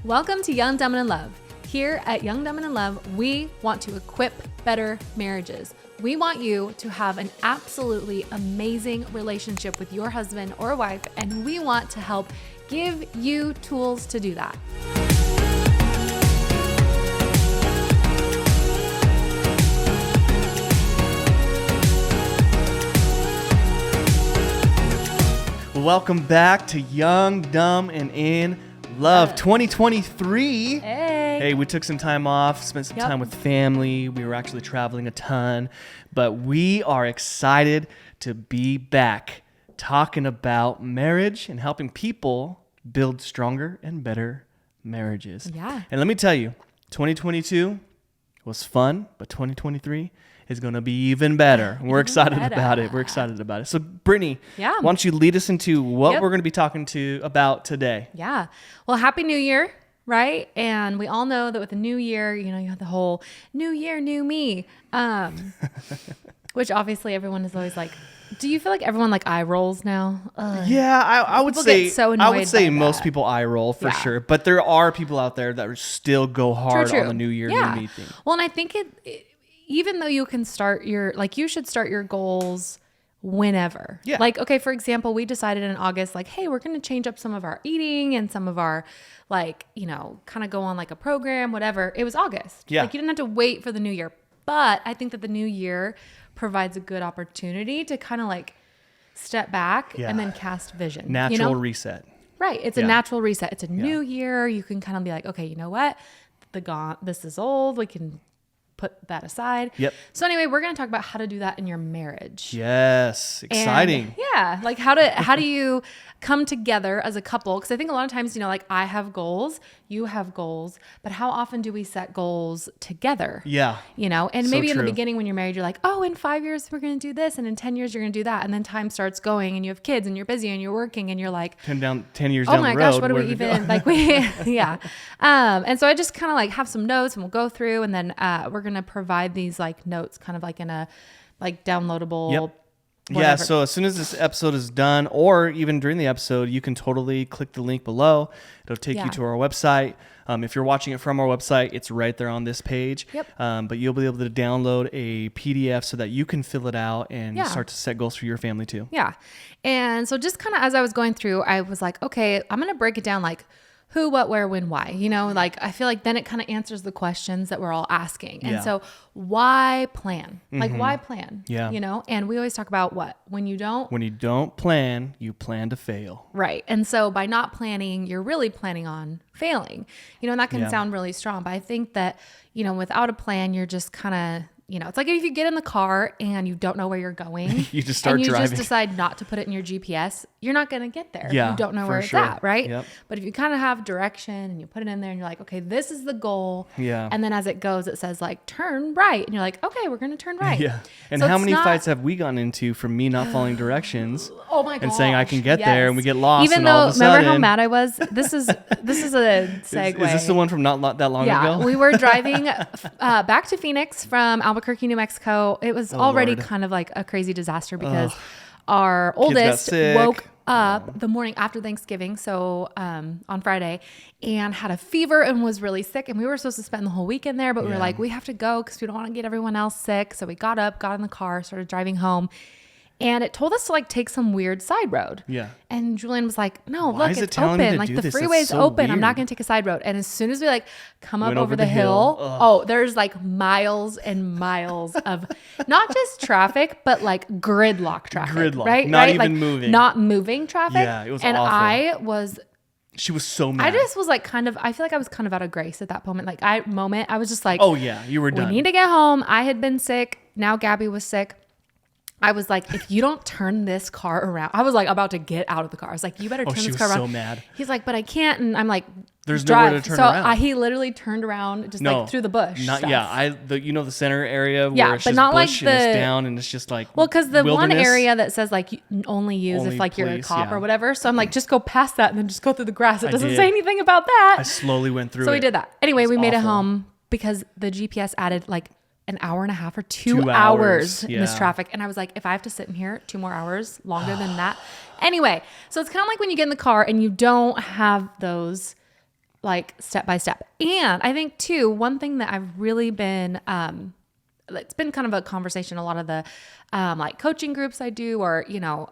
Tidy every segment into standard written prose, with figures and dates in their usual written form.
Welcome to Young, Dumb, and in Love. Here at Young, Dumb, and in Love, we want to equip better marriages. We want you to have an absolutely amazing relationship with your husband or wife, and we want to help give you tools to do that. Welcome back to Young, Dumb, and in Love 2023. Hey, we took some time off, spent some time with family. We were actually traveling a ton, but we are excited to be back talking about marriage and helping people build stronger and better marriages. Yeah. And let me tell you, 2022 was fun, but 2023 is going to be even better. We're excited about it. We're excited about it. So, Brittany, why don't you lead us into what we're going to be talking about today? Yeah. Well, Happy New Year, right? And we all know that with the new year, you have the whole new year, new me, which obviously everyone is always like, do you feel like everyone like eye rolls now? Yeah, I would say so annoyed I would say by most that. people eye roll for sure, but there are people out there that still go hard on the new year, new me thing. Well, and I think it even though you can start you should start your goals whenever. Yeah. Like, okay, for example, we decided in August, like, hey, we're going to change up some of our eating and some of our, like, kind of go on like a program, whatever. It was August. Yeah. Like, you didn't have to wait for the new year. But I think that the new year provides a good opportunity to kind of like step back and then cast vision. Natural reset. Right. It's a natural reset. It's a new year. You can kind of be like, okay, you know what? This is old. We can put that aside. Yep. So anyway, we're going to talk about how to do that in your marriage. Yes. Exciting. And like how do you come together as a couple? Because I think a lot of times, like I have goals, you have goals, but how often do we set goals together? Yeah. And maybe in the beginning when you're married, you're like, oh, in 5 years, we're going to do this. And in 10 years, you're going to do that. And then time starts going and you have kids and you're busy and you're working and you're like, 10 years down the road. Oh my gosh, what do we even, yeah. And so I just kind of like have some notes and we'll go through and then we're going to provide these like notes kind of like in a like downloadable. Yep. Whatever. Yeah, so as soon as this episode is done, or even during the episode, you can totally click the link below. It'll take you to our website. If you're watching it from our website, it's right there on this page. Yep. But you'll be able to download a PDF so that you can fill it out and start to set goals for your family too. Yeah. And so just kind of as I was going through, I was like, okay, I'm going to break it down like who, what, where, when, why, like I feel like then it kind of answers the questions that we're all asking. And so why plan? Like why plan? Yeah. And we always talk about what? When you don't plan, you plan to fail. Right. And so by not planning, you're really planning on failing, and that can sound really strong, but I think that, without a plan, you're just kind of, it's like if you get in the car and you don't know where you're going, you just start driving. Just decide not to put it in your GPS, you're not going to get there. Yeah, you don't know where it's at, right? Yep. But if you kind of have direction and you put it in there and you're like, okay, this is the goal. Yeah. And then as it goes, it says like, turn right. And you're like, okay, we're going to turn right. Yeah. And so how many fights have we gotten into from me not following directions? Oh my gosh. And saying I can get there and we get lost. Even and all though, of a sudden, remember how mad I was? This is a segue. Is this the one from not that long ago? Yeah, we were driving back to Phoenix from Albuquerque, New Mexico. It was already kind of like a crazy disaster because our oldest woke up the morning after Thanksgiving, so on Friday, and had a fever and was really sick. And we were supposed to spend the whole weekend there, but we were like, we have to go because we don't want to get everyone else sick. So we got up, got in the car, started driving home. And it told us to like take some weird side road. Yeah. And Julian was like, no, look, it's open. Like the freeway's open. I'm not going to take a side road. And as soon as we like come up over the hill, there's like miles and miles of not just traffic, but like gridlock traffic. Right? Not even moving. Not moving traffic. Yeah, it was awful. She was so mad. I just was like I feel like I was kind of out of grace at that moment. I was just like, oh yeah, you were done. We need to get home. I had been sick. Now Gabby was sick. I was like, if you don't turn this car around, I was like about to get out of the car. I was like, you better turn this car around. She was so mad. He's like, but I can't. And I'm like, there's nowhere to turn around. So he literally turned around just like through the bush. The center area where it's just not bush like and it's down and it's just like because the one area that says like only use if like you're a cop or whatever. So I'm like, just go past that and then just go through the grass. It doesn't say anything about that. I slowly went through it. So we did that. Anyway, we made it home because the GPS added like an hour and a half or 2 hours in this traffic. And I was like, if I have to sit in here 2 more hours longer than that. Anyway, so it's kind of like when you get in the car and you don't have those like step by step. And I think too, one thing that I've really been, it's been kind of a conversation, a lot of the like coaching groups I do, or, you know,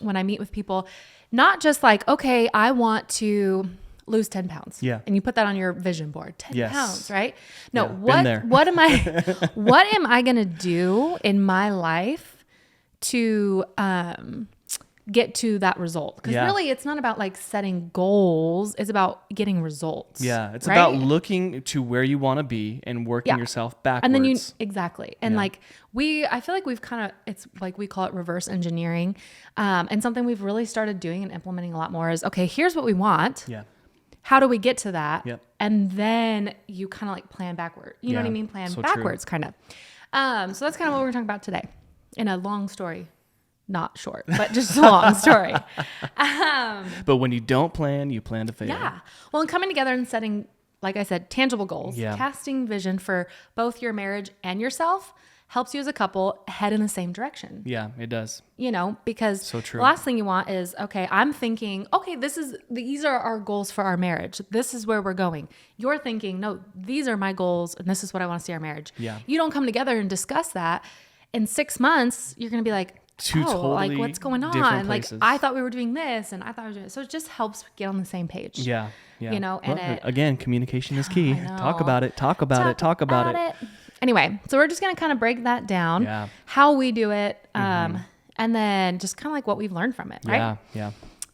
when I meet with people, not just like, okay, I want to lose 10 pounds. Yeah. And you put that on your vision board, 10 pounds, right? No, Yeah, what am I going to do in my life to, get to that result? Because really it's not about like setting goals. It's about getting results. Yeah. It's right? about looking to where you want to be and working yourself backwards. And then exactly. And like I feel like we've kind of, it's like, we call it reverse engineering. And something we've really started doing and implementing a lot more is, okay, here's what we want. Yeah. How do we get to that? Yep. And then you kind of like plan backward. You know what I mean? Plan backwards kind of. So that's kind of what we're talking about today in a long story. Not short, but just a long story. But when you don't plan, you plan to fail. Yeah. Well, and coming together and setting, like I said, tangible goals, casting vision for both your marriage and yourself helps you as a couple head in the same direction. Yeah, it does. You know, because so true. The last thing you want is, okay, I'm thinking, okay, these are our goals for our marriage. This is where we're going. You're thinking, no, these are my goals and this is what I want to see our marriage. Yeah. You don't come together and discuss that. In 6 months, you're going to be like, totally like what's going on? Like I thought we were doing this and I thought we were doing it. So it just helps get on the same page. Yeah. Yeah. You know, and again, communication is key. Talk about it. Talk about it. Anyway, so we're just going to kind of break that down, how we do it, and then just kind of like what we've learned from it, right? Yeah.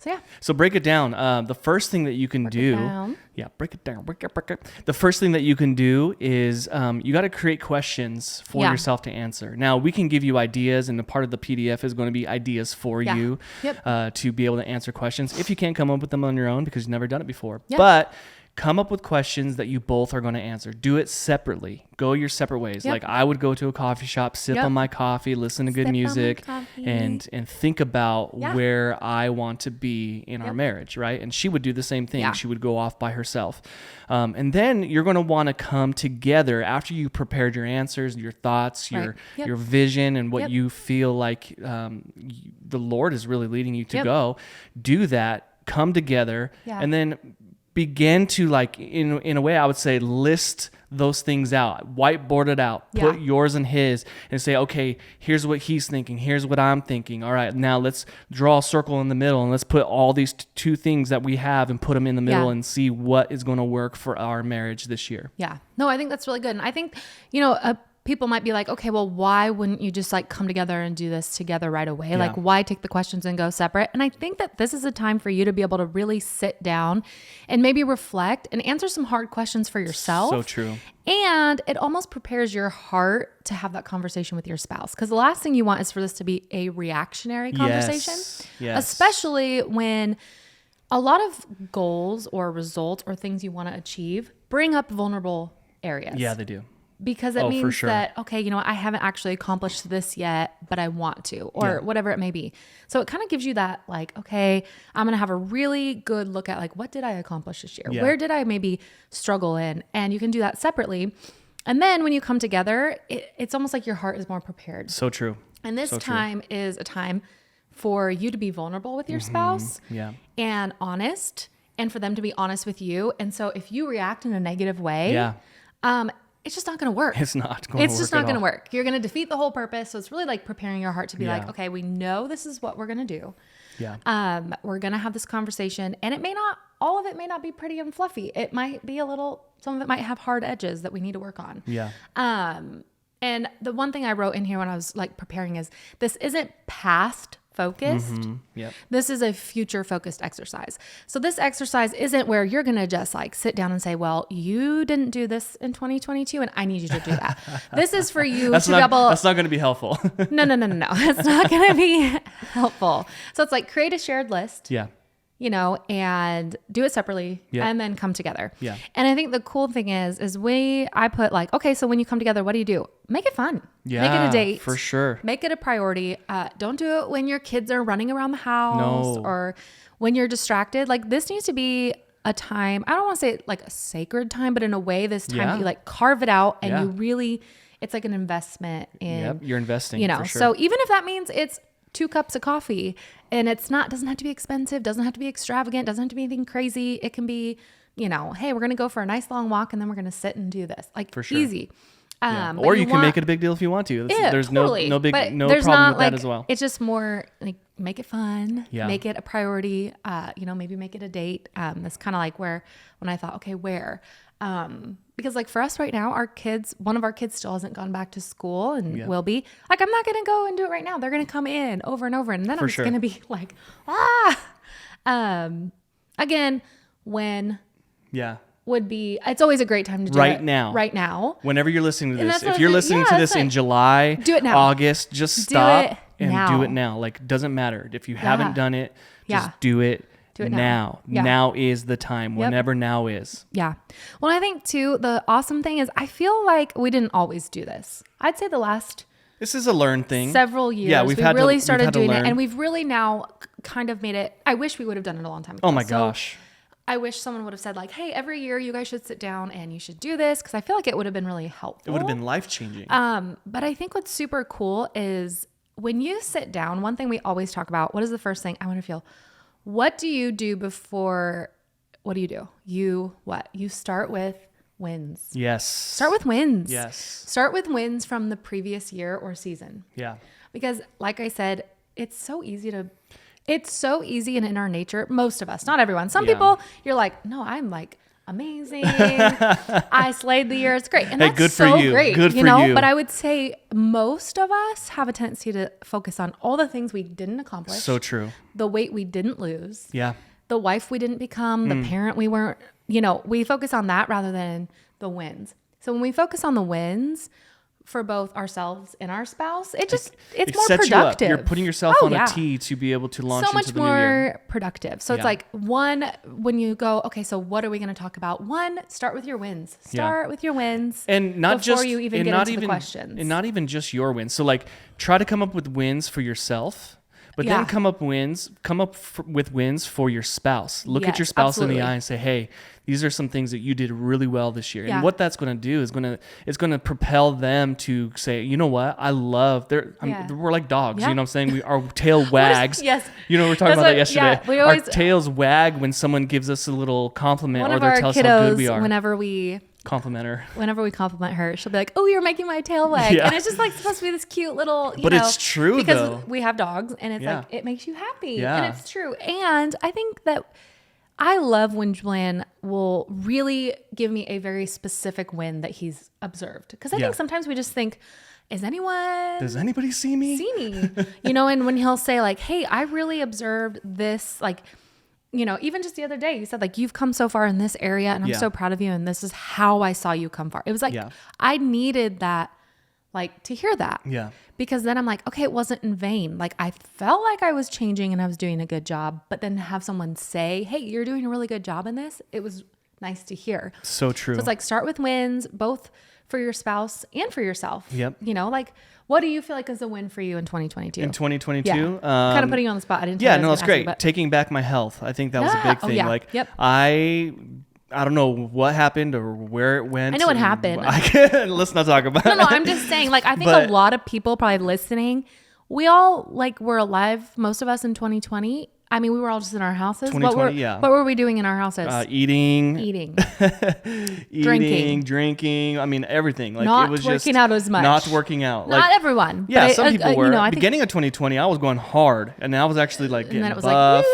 Yeah. So break it down. The first thing that you can do, break it down. The first thing that you can do is you got to create questions for yourself to answer. Now we can give you ideas, and the part of the PDF is going to be ideas for you to be able to answer questions. If you can't come up with them on your own because you've never done it before, but come up with questions that you both are going to answer. Do it separately. Go your separate ways. Like I would go to a coffee shop, sip on my coffee, listen to good music, and think about where I want to be in our marriage, right? And she would do the same thing. She would go off by herself. And then you're going to want to come together after you prepared your answers, your thoughts, your vision, and what you feel like the Lord is really leading you to go. Do that. Come together, and then begin to, like, in a way, I would say, list those things out, whiteboard it out, put yours and his, and say, okay, here's what he's thinking, here's what I'm thinking. All right, now let's draw a circle in the middle, and let's put all these two things that we have and put them in the middle and see what is going to work for our marriage this year. Yeah. No, I think that's really good. And I think, you know, people might be like, okay, well, why wouldn't you just like come together and do this together right away? Yeah. Like, why take the questions and go separate? And I think that this is a time for you to be able to really sit down and maybe reflect and answer some hard questions for yourself. So true. And it almost prepares your heart to have that conversation with your spouse. Because the last thing you want is for this to be a reactionary conversation. Yes. Especially when a lot of goals or results or things you want to achieve bring up vulnerable areas. Yeah, they do. Because it means that, okay, you know, I haven't actually accomplished this yet, but I want to, or whatever it may be. So it kind of gives you that, like, okay, I'm going to have a really good look at, like, what did I accomplish this year? Where did I maybe struggle in? And you can do that separately. And then when you come together, it's almost like your heart is more prepared. So true. And this time is a time for you to be vulnerable with your spouse and honest, and for them to be honest with you. And so if you react in a negative way, it's just not going to work. It's not going to work. It's just not going to work. You're going to defeat the whole purpose. So it's really like preparing your heart to be like, okay, we know this is what we're going to do. Yeah. We're going to have this conversation, and all of it may not be pretty and fluffy. It might be some of it might have hard edges that we need to work on. Yeah. And the one thing I wrote in here when I was like preparing is, this isn't past focused. Yep. This is a future focused exercise. So this exercise isn't where you're going to just like sit down and say, well, you didn't do this in 2022 and I need you to do that. This is for you That's not going to be helpful. No. It's not going to be helpful. So it's like, create a shared list. Yeah. You know, and do it separately and then come together. Yeah. And I think the cool thing is I put like, okay, so when you come together, what do? Make it fun. Yeah. Make it a date. For sure. Make it a priority. Don't do it when your kids are running around the house or when you're distracted. Like, this needs to be a time, I don't want to say like a sacred time, but in a way, this time that you like carve it out and you really, it's like an investment in, you're investing, you know, for sure. So even if that means it's 2 cups of coffee, and doesn't have to be expensive, doesn't have to be extravagant, doesn't have to be anything crazy. It can be hey, we're going to go for a nice long walk and then we're going to sit and do this. Like, for sure. Easy. Or you can make it a big deal if you want to. There's totally. no problem with that as well. It's just more like make it fun, Yeah. make it a priority, maybe make it a date. That's kind of like when I thought, okay, where? Because like for us right now, one of our kids still hasn't gone back to school and will be. Like, I'm not going to go and do it right now. They're going to come in over and over. And then I'm just going to be like, again, when would be, it's always a great time to do right it now. Whenever you're listening to this, if you're listening to this in July, do it now. August, just stop and do it now. Like, doesn't matter. If you haven't done it, just do it now. Now is the time. Whenever now is. Yeah. Well, I think too, the awesome thing is I feel like we didn't always do this. I'd say the last this is a learned thing. Several years. Yeah, we really started doing it, and we've really now kind of made it. I wish we would have done it a long time ago. Oh my gosh. I wish someone would have said like, hey, every year you guys should sit down and you should do this, because I feel like it would have been really helpful. It would have been life-changing. But I think what's super cool is when you sit down, one thing we always talk about, what is the first thing I want to feel? What do you do before, what do? You start with wins. Yes. Start with wins. Yes. Start with wins from the previous year or season. Yeah. Because like I said, it's so easy and in our nature, most of us, not everyone. Some people, you're like, no, I'm like amazing. I slayed the year. It's great. And that's good for so you. great. Good for you. But I would say most of us have a tendency to focus on all the things we didn't accomplish. So true. The weight we didn't lose. Yeah. The wife we didn't become, the parent we weren't, we focus on that rather than the wins. So when we focus on the wins for both ourselves and our spouse, it's more productive. You're putting yourself on a tee to be able to launch into the new year. So much more productive. So it's like when you go, okay, so what are we going to talk about? One, start with your wins. Start with your wins. And not before just you even get into the questions. And not even just your wins. So like try to come up with wins for yourself. But then come up with wins for your spouse. Look at your spouse in the eye and say, hey, these are some things that you did really well this year. And what that's going to do is it's going to propel them to say, you know what? I love, we're like dogs. You know what I'm saying? Our tail wags. Yes. We were talking about that yesterday. Yeah, our tails wag when someone gives us a little compliment or they tell us how good we are. Whenever we compliment her, she'll be like, oh, you're making my tail wag. And it's just like supposed to be this cute little, but it's true because we have dogs and it's like, it makes you happy. And it's true. And I think that I love when Julian will really give me a very specific win that he's observed. Because I think sometimes we just think, does anybody see me? And when he'll say like, hey, I really observed this, like, even just the other day, you said like, you've come so far in this area and I'm so proud of you. And this is how I saw you come far. It was like, I needed that, like to hear that. Yeah. Because then I'm like, okay, it wasn't in vain. Like I felt like I was changing and I was doing a good job, but then have someone say, hey, you're doing a really good job in this. It was nice to hear. So true. So it's like, start with wins, both for your spouse and for yourself. Yep. Like, what do you feel like is a win for you in 2022? In 2022? Yeah. Kind of putting you on the spot. I didn't Yeah, no, that's great. Taking back my health. I think that was a big thing. Like, I don't know what happened or where it went. I know what happened. Let's not talk about it. No, I'm just saying, like, I think a lot of people probably listening, we all, like, were alive, most of us in 2020. I mean, we were all just in our houses. 2020, what were we doing in our houses? Eating, drinking. I mean, everything. Like not it was working just out as much. Not working out. Not everyone. Yeah, some people were. I think, beginning of 2020, I was going hard, and I was actually like getting buff.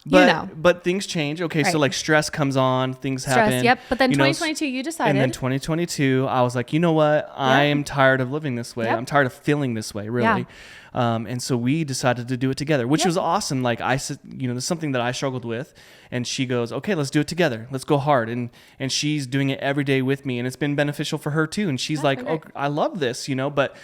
Like, But things change. Okay, so like stress comes on, things happen. Yep. But then 2022, you decided. And then 2022, I was like, you know what? I am tired of living this way. I'm tired of feeling this way, really. Yeah. And so we decided to do it together, which was awesome. Like I said, there's something that I struggled with, and she goes, okay, let's do it together. Let's go hard. And she's doing it every day with me, and it's been beneficial for her too. And she's like, oh, I love this, but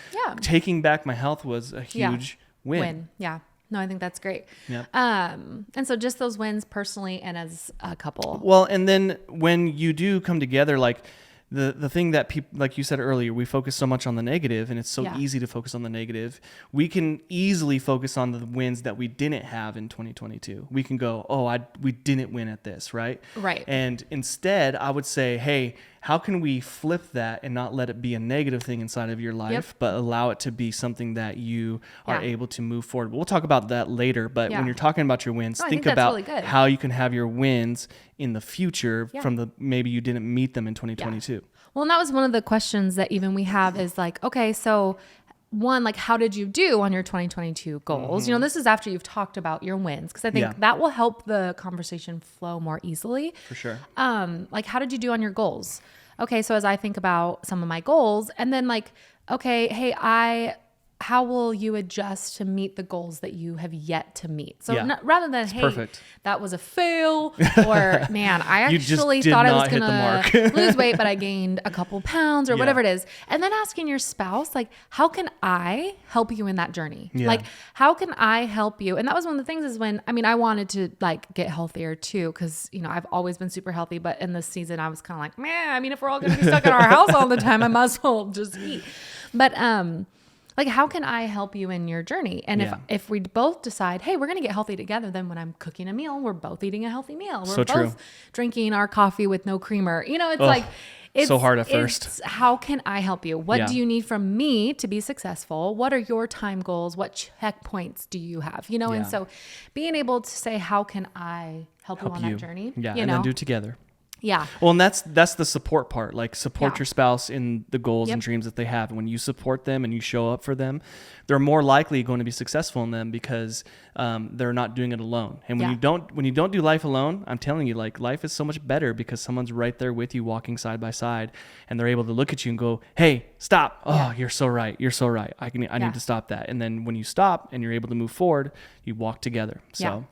taking back my health was a huge win. Yeah. No, I think that's great. Yep. And so just those wins personally and as a couple. Well, and then when you do come together, like the thing that people, like you said earlier, we focus so much on the negative, and it's so easy to focus on the negative. We can easily focus on the wins that we didn't have in 2022. We can go, we didn't win at this, right? Right. And instead, I would say, hey, how can we flip that and not let it be a negative thing inside of your life, but allow it to be something that you are able to move forward. We'll talk about that later, but when you're talking about your wins, think about really how you can have your wins in the future from maybe you didn't meet them in 2022. Well, and that was one of the questions that even we have is like, okay, so one, like, how did you do on your 2022 goals? You know, this is after you've talked about your wins, because I think that will help the conversation flow more easily. For sure. Like, how did you do on your goals? Okay, so as I think about some of my goals, and then like, okay, hey, how will you adjust to meet the goals that you have yet to meet? So rather than, hey, that was a fail, or man, I actually thought I was going to lose weight, but I gained a couple pounds or whatever it is. And then asking your spouse, like, how can I help you in that journey? Like, how can I help you? And that was one of the things is when, I mean, I wanted to like get healthier too, because, you know, I've always been super healthy, but in this season I was kind of like, man, I mean, if we're all going to be stuck in our house all the time, I might as well just eat. But, like, how can I help you in your journey? And if we both decide, hey, we're going to get healthy together, then when I'm cooking a meal, we're both eating a healthy meal. We're both drinking our coffee with no creamer. You know, it's like, it's so hard at first. How can I help you? What do you need from me to be successful? What are your time goals? What checkpoints do you have? You know, and so being able to say, how can I help you on that journey? Yeah, you and know? then do it together. Yeah. Well, and that's the support part. Like, support your spouse in the goals and dreams that they have. And when you support them and you show up for them, they're more likely going to be successful in them because they're not doing it alone. And when you don't do life alone, I'm telling you, like, life is so much better because someone's right there with you, walking side by side, and they're able to look at you and go, "Hey, stop! Oh, you're so right. You're so right. I need to stop that." And then when you stop and you're able to move forward, you walk together. So.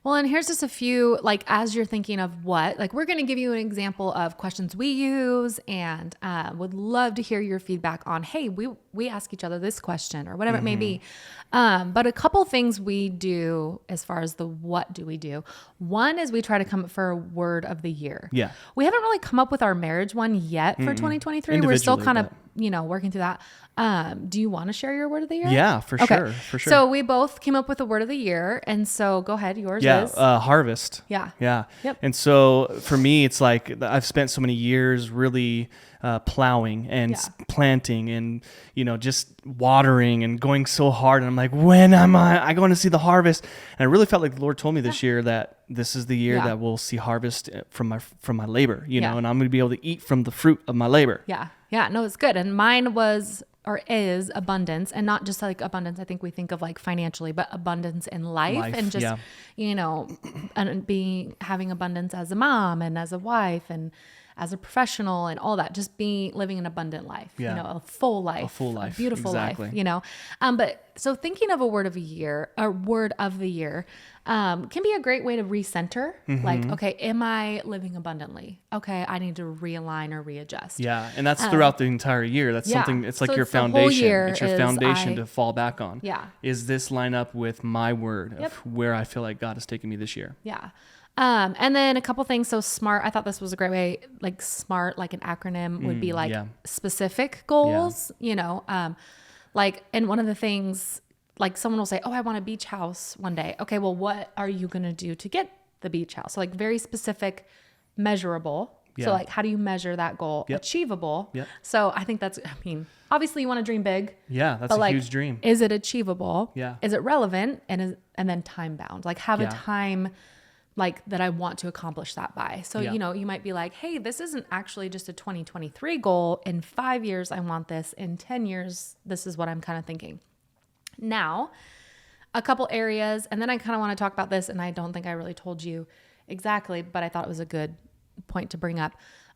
Well, and here's just a few, like, as you're thinking of what, like, we're going to give you an example of questions we use, and would love to hear your feedback on, hey, we ask each other this question or whatever it may be. But a couple things we do as far as the what do we do. One is we try to come up for a word of the year. Yeah. We haven't really come up with our marriage one yet for 2023. We're still kind of, you know, working through that. Do you want to share your word of the year? Yeah, for sure. So we both came up with a word of the year. And so go ahead. Yours is? Harvest. Yeah. Yep. And so for me, it's like I've spent so many years really plowing and planting and, you know, just watering and going so hard. And I'm like, when am I going to see the harvest? And I really felt like the Lord told me this year that this is the year that we'll see harvest from my labor, you know, and I'm going to be able to eat from the fruit of my labor. Yeah. Yeah. No, it's good. And mine was or is abundance, and not just like abundance. I think we think of like financially, but abundance in life and just, you know, and having abundance as a mom and as a wife and as a professional and all that, just living an abundant life, you know, a full life, a beautiful life, you know? But so thinking of a word of the year can be a great way to recenter. Like, okay, am I living abundantly? Okay, I need to realign or readjust. Yeah. And that's throughout the entire year. That's something, it's like your foundation. It's your foundation to fall back on. Yeah. Is this line up with my word of where I feel like God has taken me this year? Yeah. And then a couple things. So SMART, I thought this was a great way, like SMART, like an acronym would be like specific goals, you know, like, and one of the things, like someone will say, oh, I want a beach house one day. Okay, well, what are you going to do to get the beach house? So like very specific, measurable. So like, how do you measure that goal? Achievable. So I think that's, I mean, obviously you want to dream big. Yeah, that's a huge dream. Is it achievable? Yeah. Is it relevant? And then time bound, like have a time like that I want to accomplish that by. So, you know, you might be like, hey, this isn't actually just a 2023 goal. In 5 years, I want this. In 10 years, this is what I'm kind of thinking. Now, a couple areas, and then I kind of want to talk about this, and I don't think I really told you exactly, but I thought it was a good point to bring up.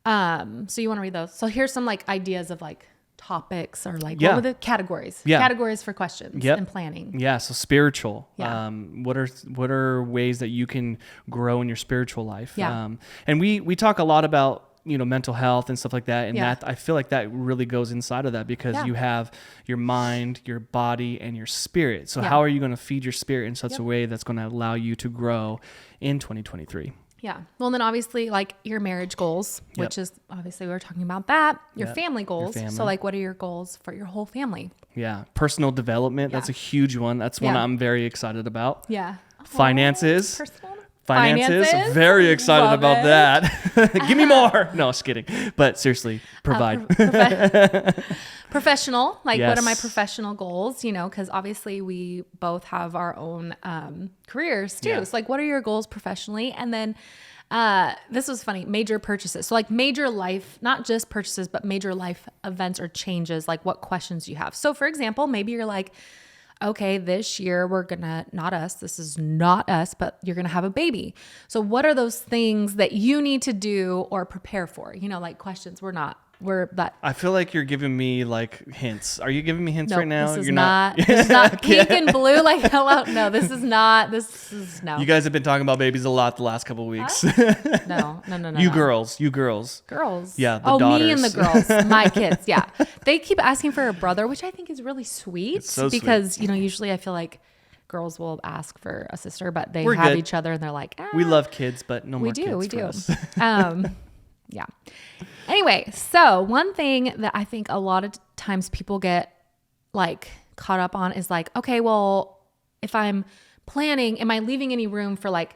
So you want to read those. So here's some like ideas of like topics or like what are the categories? Categories for questions and planning. Yeah. So spiritual. What are ways that you can grow in your spiritual life? And we talk a lot about, you know, mental health and stuff like that. And that, I feel like that really goes inside of that because you have your mind, your body, and your spirit. So how are you going to feed your spirit in such a way that's going to allow you to grow in 2023? Yeah. Well, then obviously like your marriage goals, which is obviously we were talking about that, your family goals. Your family. So like, what are your goals for your whole family? Yeah. Personal development. That's a huge one. That's one I'm very excited about. Yeah. Finances. Finances. Very excited Love about it. that. Give me more. No, just kidding. But seriously, provide. Professional. Like, what are my Yes. professional goals? You know, because obviously we both have our own careers too. Yeah. So, like, what are your goals professionally? And then this was funny, major purchases. So, like, major life, not just purchases, but major life events or changes, like what questions you have. So, for example, maybe you're like, okay, this year we're gonna, not us, this is not us, but you're gonna have a baby. So what are those things that you need to do or prepare for? You know, like questions. We're that. I feel like you're giving me like hints. Are you giving me hints right now? This is You're not. This is not pink and blue. Like, hello. No, this is not. This is no. You guys have been talking about babies a lot the last couple of weeks. No. You girls. Girls. Yeah, the oh, daughters. me and the girls, my kids. Yeah, they keep asking for a brother, which I think is really sweet. It's so sweet. Because you know, usually I feel like girls will ask for a sister, but they We're have good. each other, and they're like, We love kids, but no more we kids do. for us. Yeah. Anyway, so one thing that I think a lot of times people get like caught up on is like, okay, well, if I'm planning, am I leaving any room for like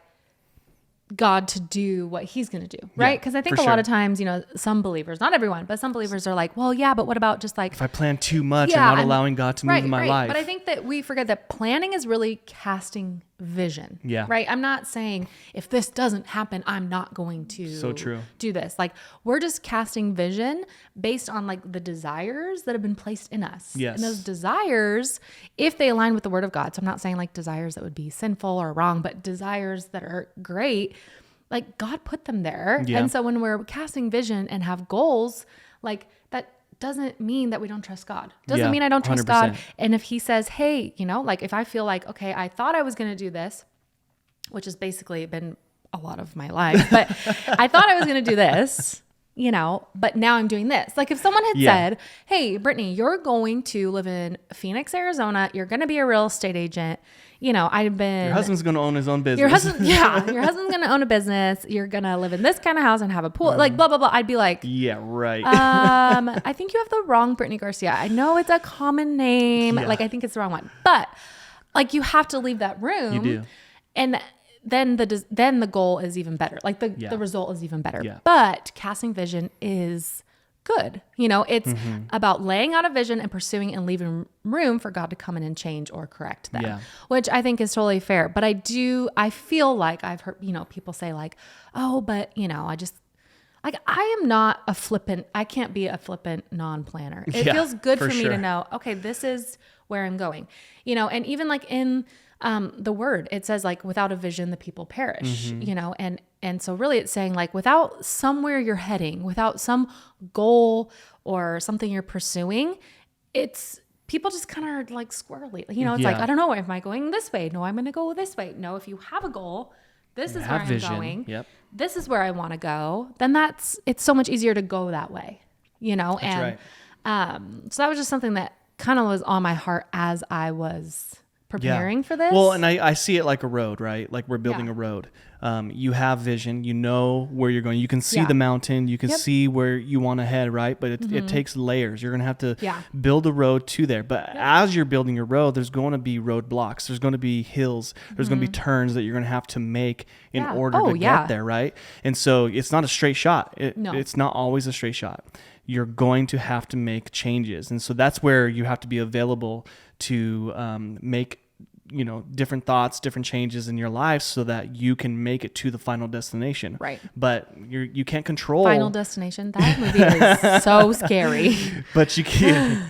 God to do what he's going to do? Right. Because I think a lot of times, you know, some believers, not everyone, but some believers are like, well, yeah, but what about just like, If I plan too much, I'm not allowing God to move in my life. But I think that we forget that planning is really casting vision. Yeah. Right. I'm not saying if this doesn't happen, I'm not going to So true. do this. Like, we're just casting vision based on like the desires that have been placed in us. Yes. And those desires, if they align with the word of God, so I'm not saying like desires that would be sinful or wrong, but desires that are great, like God put them there. Yeah. And so when we're casting vision and have goals, like that doesn't mean that we don't trust God. Doesn't mean I don't trust 100%. God. And if he says, hey, you know, like if I feel like, okay, I thought I was going to do this, which has basically been a lot of my life, but I thought I was going to do this, you know, but now I'm doing this. Like if someone had said, hey, Brittany, you're going to live in Phoenix, Arizona. You're going to be a real estate agent. You know, your husband's going to own his own business. your husband's going to own a business. You're going to live in this kind of house and have a pool, like blah, blah, blah. I'd be like, yeah, right. I think you have the wrong Brittany Garcia. I know it's a common name. Yeah. Like, I think it's the wrong one, but like you have to leave that room. You do. And then the goal is even better. Like the result is even better. Yeah. But casting vision is good. You know, it's about laying out a vision and pursuing and leaving room for God to come in and change or correct them, which I think is totally fair. But I feel like I've heard, you know, people say like, oh, but you know, I am not I can't be a flippant non-planner. It feels good for me to know, okay, this is where I'm going, you know, and even like in the word, it says like without a vision, the people perish, you know, and so really it's saying like without somewhere you're heading, without some goal or something you're pursuing, it's people just kind of are like squirrely, you know, it's like, I don't know, am I going this way? No, I'm going to go this way. No, if you have a goal, this is where I'm going. Yep. This is where I want to go. Then it's so much easier to go that way, you know? That's and so that was just something that kind of was on my heart as I was preparing for this. Well, and I see it like a road, right? Like we're building a road. You have vision, you know where you're going. You can see the mountain, you can see where you want to head, right? But it takes layers. You're going to have to build a road to there. But as you're building your road, there's going to be roadblocks. There's going to be hills. There's going to be turns that you're going to have to make in order to get there, right? And so it's not a straight shot. It's not always a straight shot. You're going to have to make changes. And so that's where you have to be available to make different thoughts, different changes in your life so that you can make it to the final destination. Right. But you can't control Final Destination. That movie is so scary. But you can't.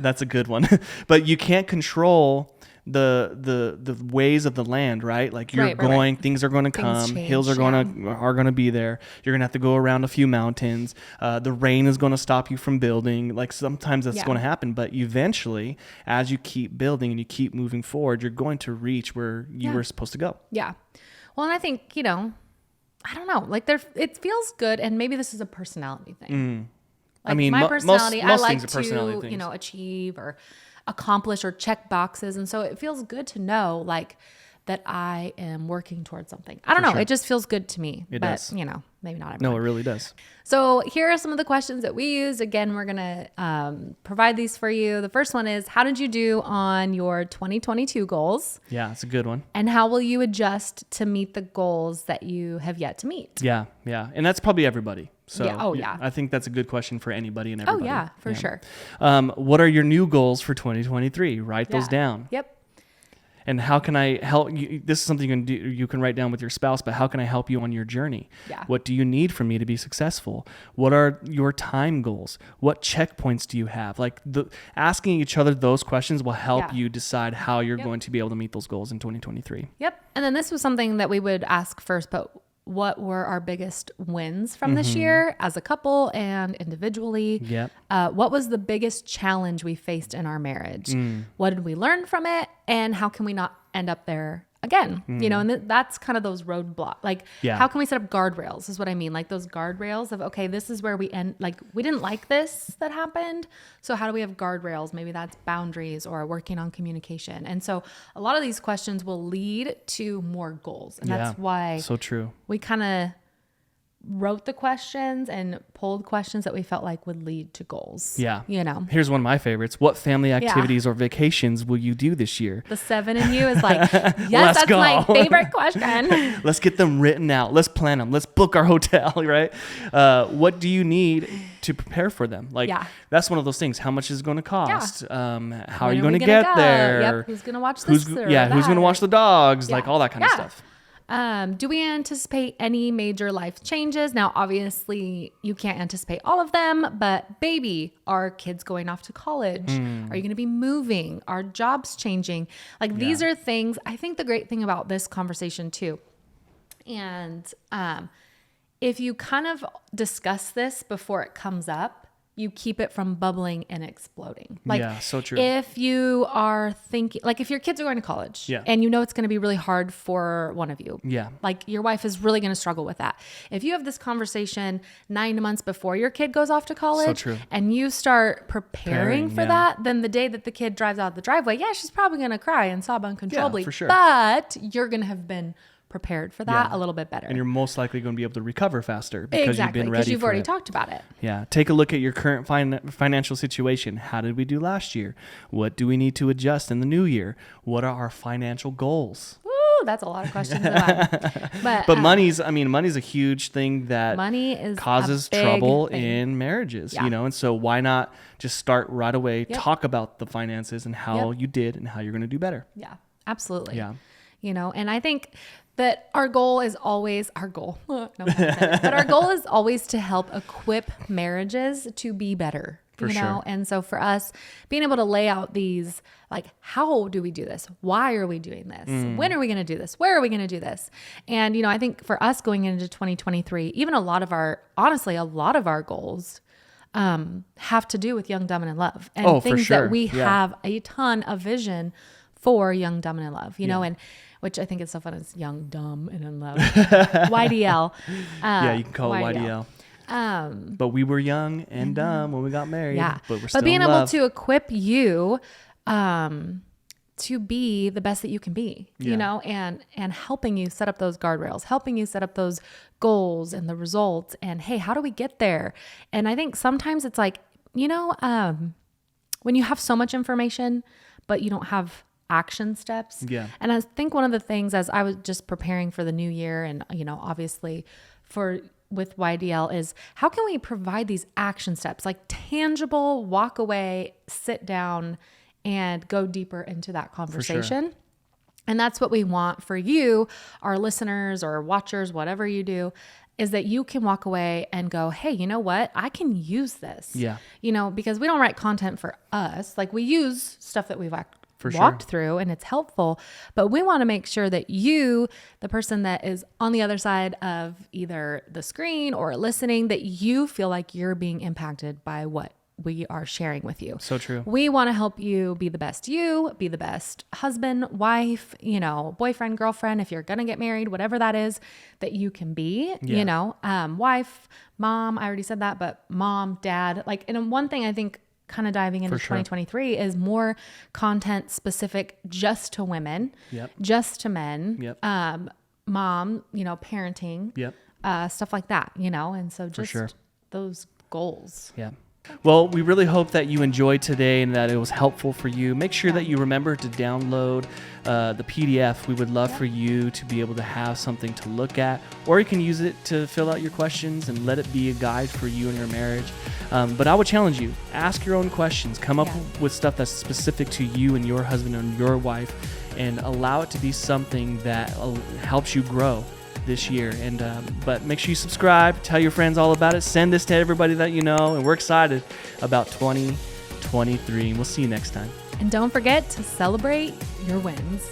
That's a good one. But you can't control the ways of the land, right? Like you're going, things are going to come, hills are going to be there. You're going to have to go around a few mountains. The rain is going to stop you from building. Like sometimes that's going to happen, but eventually as you keep building and you keep moving forward, you're going to reach where you were supposed to go. Yeah. Well, and I think, I don't know, like it feels good. And maybe this is a personality thing. Like my personality, most I like things are personality things. achieve or accomplish or check boxes. And so it feels good to know like that I am working towards something. I don't know. Sure. It just feels good to me. It does. You know, maybe not everyone. No, it really does. So here are some of the questions that we use. Again, we're going to provide these for you. The first one is, how did you do on your 2022 goals? Yeah, it's a good one. And how will you adjust to meet the goals that you have yet to meet? Yeah. And that's probably everybody. So yeah. I think that's a good question for anybody and everybody. Oh yeah, for sure. What are your new goals for 2023? Write those down. Yep. And how can I help you? This is something you can do. You can write down with your spouse, but how can I help you on your journey? Yeah. What do you need from me to be successful? What are your time goals? What checkpoints do you have? Like asking each other those questions will help you decide how you're going to be able to meet those goals in 2023. Yep. And then this was something that we would ask first, but what were our biggest wins from this year as a couple and individually? Yep. What was the biggest challenge we faced in our marriage? What did we learn from it? And how can we not end up there again? You know, and that's kind of those roadblocks. Like, how can we set up guardrails is what I mean. Like those guardrails of, okay, this is where we end. Like, we didn't like this that happened. So how do we have guardrails? Maybe that's boundaries or working on communication. And so a lot of these questions will lead to more goals. And that's why so true. We kind of wrote the questions and pulled questions that we felt like would lead to goals. Yeah. You know, here's one of my favorites. What family activities or vacations will you do this year? The 7 in you is like, yes, that's my favorite question. Let's get them written out. Let's plan them. Let's book our hotel, right? What do you need to prepare for them? Like, that's one of those things. How much is it going to cost? How are you going to get there? Yep. Who's going to watch this? Who's going to watch the dogs? Like all that kind of stuff. Do we anticipate any major life changes? Now, obviously, you can't anticipate all of them, but baby, are kids going off to college? Are you going to be moving? Are jobs changing? Like these are things, I think the great thing about this conversation too, and if you kind of discuss this before it comes up, you keep it from bubbling and exploding. Like, so true. If you are thinking, like if your kids are going to college and you know it's going to be really hard for one of you, like your wife is really going to struggle with that. If you have this conversation 9 months before your kid goes off to college and you start preparing for that, then the day that the kid drives out the driveway, she's probably going to cry and sob uncontrollably, for sure. But you're going to have been prepared for that a little bit better. And you're most likely going to be able to recover faster because you've been ready. Because you've already talked about it. Yeah. Take a look at your current financial situation. How did we do last year? What do we need to adjust in the new year? What are our financial goals? Ooh, that's a lot of questions. But money's a huge thing that money is causes trouble in marriages, you know? And so why not just start right away, talk about the finances and how you did and how you're going to do better. Yeah, absolutely. Yeah. You know, and I think that our goal is always but our goal is always to help equip marriages to be better, you know? And so for us, being able to lay out these, like, how do we do this? Why are we doing this? When are we going to do this? Where are we going to do this? And, you know, I think for us going into 2023, even a lot of our goals have to do with young, dumb, and in love and things that we have a ton of vision for young, dumb, and in love, you know, and which I think is so fun. It's young, dumb, and in love. YDL. You can call it YDL. But we were young and dumb when we got married. Yeah. But we're still being in able love. to equip you to be the best that you can be, you know, and helping you set up those guardrails, helping you set up those goals and the results. And hey, how do we get there? And I think sometimes it's like, you know, when you have so much information, but you don't have action steps. Yeah. And I think one of the things as I was just preparing for the new year and, you know, obviously with YDL is how can we provide these action steps, like tangible, walk away, sit down and go deeper into that conversation. For sure. And that's what we want for you, our listeners or watchers, whatever you do, is that you can walk away and go, hey, you know what? I can use this. Yeah. You know, because we don't write content for us. Like we use stuff that we've walked through and it's helpful, but we want to make sure that you, the person that is on the other side of either the screen or listening, that you feel like you're being impacted by what we are sharing with you. So true. We want to help you be the best you, be the best husband, wife, you know, boyfriend, girlfriend, if you're going to get married, whatever that is that you can be, you know, wife, mom, I already said that, but mom, dad, like, and one thing I think kind of diving into 2023 is more content specific just to women, just to men, mom, parenting, stuff like that, and so just those goals. Yeah. Well, we really hope that you enjoyed today and that it was helpful for you. Make sure that you remember to download the PDF. We would love for you to be able to have something to look at, or you can use it to fill out your questions and let it be a guide for you and your marriage. But I would challenge you, ask your own questions, come up with stuff that's specific to you and your husband and your wife, and allow it to be something that helps you grow this year. And but make sure you subscribe, tell your friends all about it, send this to everybody that you know, and we're excited about 2023. And we'll see you next time. And don't forget to celebrate your wins.